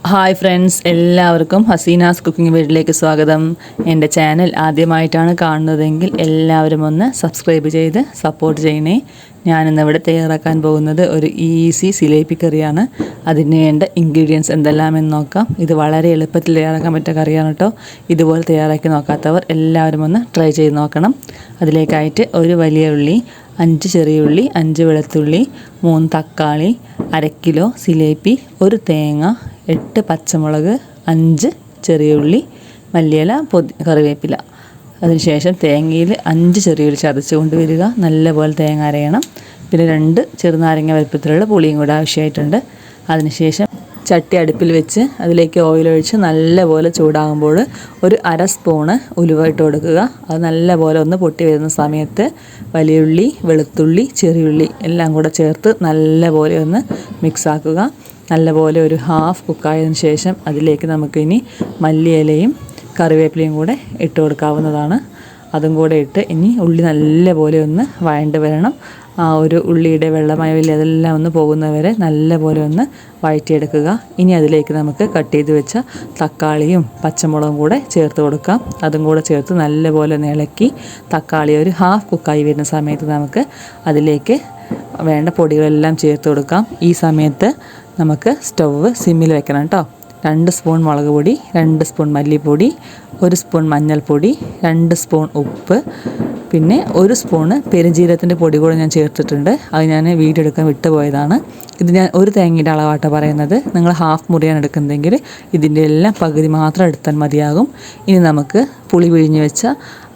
Hi friends, എല്ലാവർക്കും Hasina's cooking വീട്ടിലേക്ക് സ്വാഗതം. എൻ്റെ ചാനൽ ആദ്യമായിട്ടാണ് കാണുന്നതെങ്കിൽ എല്ലാവരും ഒന്ന് സബ്സ്ക്രൈബ് ചെയ്ത് സപ്പോർട്ട് ചെയ്യണേ. ഞാനിന്നിവിടെ തയ്യാറാക്കാൻ പോകുന്നത് ഒരു ഈസി സിലേപ്പി കറിയാണ്. അതിന് വേണ്ട ഇൻഗ്രീഡിയൻസ് എന്തെല്ലാമെന്ന് നോക്കാം. ഇത് വളരെ എളുപ്പത്തിൽ തയ്യാറാക്കാൻ പറ്റിയ കറിയാണ് കേട്ടോ. ഇതുപോലെ തയ്യാറാക്കി നോക്കാത്തവർ എല്ലാവരും ഒന്ന് ട്രൈ ചെയ്ത് നോക്കണം. അതിലേക്കായിട്ട് ഒരു വലിയ ഉള്ളി, 5 ചെറിയ ഉള്ളി, 5 വെളുത്തുള്ളി, 3 തക്കാളി, 1/2 കിലോ സിലേപ്പി, 1 തേങ്ങ, 8 പച്ചമുളക്, 5 ചെറിയ ഉള്ളി, മല്ലിയില, കറിവേപ്പില. അതിനുശേഷം തേങ്ങയിൽ 5 ചെറിയ ഉള്ളി ചതച്ച് കൊണ്ടുവരിക. നല്ലപോലെ തേങ്ങ അരയണം. പിന്നെ 2 ചെറുനാരങ്ങ വലുപ്പത്തിലുള്ള പുളിയും കൂടെ ആവശ്യമായിട്ടുണ്ട്. അതിനുശേഷം ചട്ടി അടുപ്പിൽ വെച്ച് അതിലേക്ക് ഓയിലൊഴിച്ച് നല്ലപോലെ ചൂടാകുമ്പോൾ ഒരു 1/2 സ്പൂണ് ഉലുവ ഇട്ട് കൊടുക്കുക. അത് നല്ലപോലെ ഒന്ന് പൊട്ടി വരുന്ന സമയത്ത് വലിയുള്ളി, വെളുത്തുള്ളി, ചെറിയുള്ളി എല്ലാം കൂടെ ചേർത്ത് നല്ലപോലെ ഒന്ന് മിക്സാക്കുക. നല്ലപോലെ ഒരു ഹാഫ് കുക്കായതിനു ശേഷം അതിലേക്ക് നമുക്കിനി മല്ലിയിലയും കറിവേപ്പിലയും കൂടെ ഇട്ട് കൊടുക്കാവുന്നതാണ്. അതും കൂടെ ഇട്ട് ഇനി ഉള്ളി നല്ലപോലെ ഒന്ന് വഴണ്ട് വരണം. ആ ഒരു ഉള്ളിയുടെ വെള്ളമയമില്ല അതെല്ലാം ഒന്ന് പോകുന്നവരെ നല്ലപോലെ ഒന്ന് വഴറ്റിയെടുക്കുക. ഇനി അതിലേക്ക് നമുക്ക് കട്ട് ചെയ്ത് വെച്ച തക്കാളിയും പച്ചമുളകും കൂടെ ചേർത്ത് കൊടുക്കാം. അതും കൂടെ ചേർത്ത് നല്ലപോലെ ഇളക്കി തക്കാളി ഒരു ഹാഫ് കുക്കായി വരുന്ന സമയത്ത് നമുക്ക് അതിലേക്ക് വേണ്ട പൊടികളെല്ലാം ചേർത്ത് കൊടുക്കാം. ഈ സമയത്ത് നമുക്ക് സ്റ്റൗവ് സിമ്മിൽ വെക്കണം കേട്ടോ. 2 സ്പൂൺ മുളക് പൊടി, 2 സ്പൂൺ മല്ലിപ്പൊടി, 1 സ്പൂൺ മഞ്ഞൾപ്പൊടി, 2 സ്പൂൺ ഉപ്പ്, പിന്നെ 1 സ്പൂണ് പെരുംജീരകത്തിൻ്റെ പൊടി കൂടെ ഞാൻ ചേർത്തിട്ടുണ്ട്. അത് ഞാൻ വീഡിയോ എടുക്കാൻ വിട്ടുപോയതാണ്. ഇത് ഞാൻ ഒരു തേങ്ങയുടെ അളവാട്ട പറയുന്നത്. നിങ്ങൾ ഹാഫ് മുറിയാണ് എടുക്കുന്നതെങ്കിൽ ഇതിൻ്റെ എല്ലാം പകുതി മാത്രം എടുത്താൽ മതിയാകും. ഇനി നമുക്ക് പുളി പിഴിഞ്ഞ് വെച്ച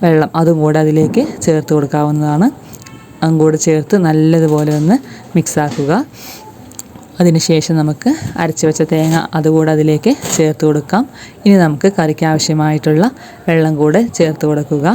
വെള്ളം അതും കൂടെ അതിലേക്ക് ചേർത്ത് കൊടുക്കാവുന്നതാണ്. അതും കൂടെ ചേർത്ത് നല്ലതുപോലെ ഒന്ന് മിക്സാക്കുക. അതിനുശേഷം നമുക്ക് അരച്ച് വെച്ച തേങ്ങ അതുകൂടെ അതിലേക്ക് ചേർത്ത് കൊടുക്കാം. ഇനി നമുക്ക് കറിക്ക് ആവശ്യമായിട്ടുള്ള വെള്ളം കൂടെ ചേർത്ത് കൊടുക്കുക.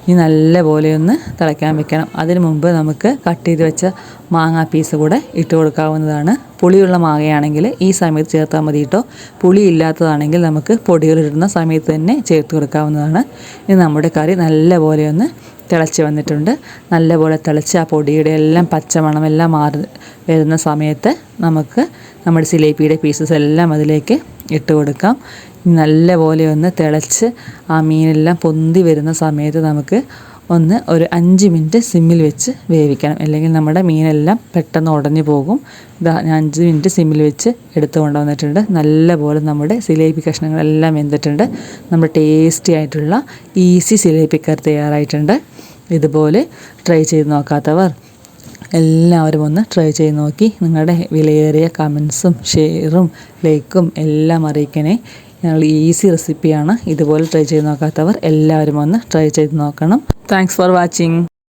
ഇനി നല്ലപോലെ ഒന്ന് തിളയ്ക്കാൻ വെക്കണം. അതിന് മുമ്പ് നമുക്ക് കട്ട് ചെയ്ത് വെച്ച മാങ്ങാ പീസ് കൂടെ ഇട്ട് കൊടുക്കാവുന്നതാണ്. പുളിയുള്ള മാങ്ങയാണെങ്കിൽ ഈ സമയത്ത് ചേർത്താൽ മതി കേട്ടോ. പുളി ഇല്ലാത്തതാണെങ്കിൽ നമുക്ക് പൊടികളിടുന്ന സമയത്ത് തന്നെ ചേർത്ത് കൊടുക്കാവുന്നതാണ്. ഇനി നമ്മുടെ കറി നല്ലപോലെ ഒന്ന് തിളച്ച് വന്നിട്ടുണ്ട്. നല്ലപോലെ തിളച്ച് ആ പൊടിയുടെ എല്ലാം പച്ചമണമെല്ലാം മാറി വരുന്ന സമയത്ത് നമുക്ക് നമ്മുടെ സിലേപ്പിയുടെ പീസസ് എല്ലാം അതിലേക്ക് ഇട്ട് കൊടുക്കാം. നല്ലപോലെ ഒന്ന് തിളച്ച് ആ മീനെല്ലാം പൊന്തി വരുന്ന സമയത്ത് നമുക്ക് ഒരു 5 മിനിറ്റ് സിമ്മിൽ വെച്ച് വേവിക്കണം. അല്ലെങ്കിൽ നമ്മുടെ മീനെല്ലാം പെട്ടെന്ന് ഉടഞ്ഞു പോകും. ഞാൻ 5 മിനിറ്റ് സിമ്മിൽ വെച്ച് എടുത്തു കൊണ്ടുവന്നിട്ടുണ്ട്. നല്ലപോലെ നമ്മുടെ സിലേപ്പി കഷ്ണങ്ങളെല്ലാം വെന്തിട്ടുണ്ട്. നമ്മുടെ ടേസ്റ്റി ആയിട്ടുള്ള ഈസി സിലേപ്പി കറി തയ്യാറായിട്ടുണ്ട്. ഇതുപോലെ ട്രൈ ചെയ്ത് നോക്കാത്തവർ എല്ലാവരും ഒന്ന് ട്രൈ ചെയ്ത് നോക്കി നിങ്ങളുടെ വിലയേറിയ കമൻസും ഷെയറും ലൈക്കും എല്ലാം അറിയിക്കണേ. ഞങ്ങൾ ഈസി റെസിപ്പിയാണ്. ഇതുപോലെ ട്രൈ ചെയ്ത് നോക്കാത്തവർ എല്ലാവരും ഒന്ന് ട്രൈ ചെയ്ത് നോക്കണം. Thanks for watching.